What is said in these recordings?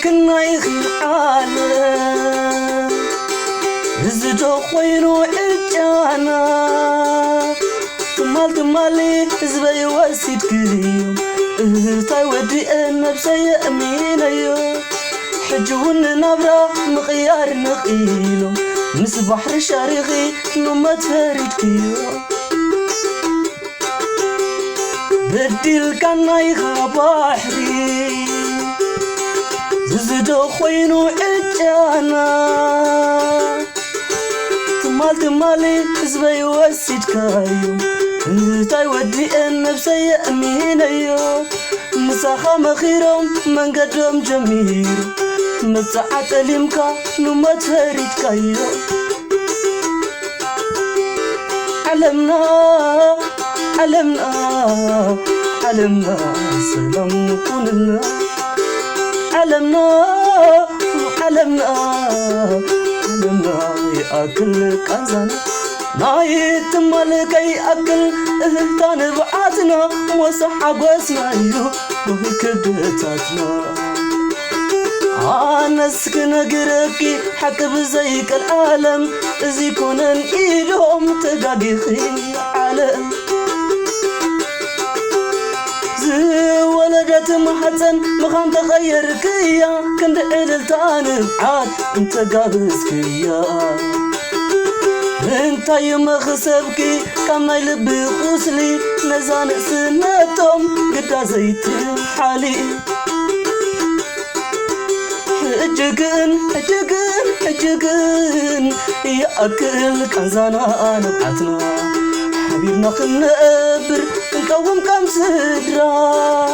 كنا يخلعنا زدو خوينو إجانا تمالي زبي واسيد كريم تاي ودي النبسي أمينة يو حجون نبرا مغيار نقيلو مس بحر شارغي نما تفارد كيو بديل كان يخا بحري زدو خوينو إجانا تمالي زبي واسيد كايو تاي ودي النفسي أمينة يو مساخة مخيرهم من قدم جميل مبتعت أليمكا نما تفارد كايو علمنا سلام كلنا علمنا يأكل كنزنا نايت ملكي أكل تاني بعاتنا وصحة قوسنا يو وكبتاتنا نسكن قربكي حكب زيك العالم زي كونن إيدهم تداقيخي عالم ولدت محسن مخان تغير كيا كنت عدلتان عاد انت قابس كيا انت يوم خسبكي كما يلبي خوسلي نزان سنتهم قد زيت حالي حجقن يا أكل كنزانا نبعتنا حبيبنا خنقبر نقوم كم سدرا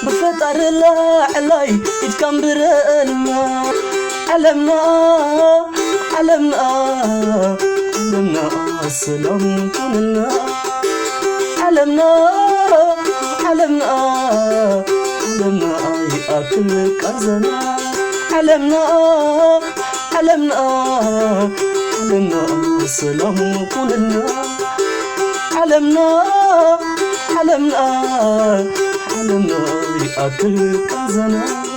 بفتر الله علي يتكمبر الماء علمنا السلام كلنا علمنا يأكل كنزنا علمنا السلام كلنا علمنا يأكل كنزنا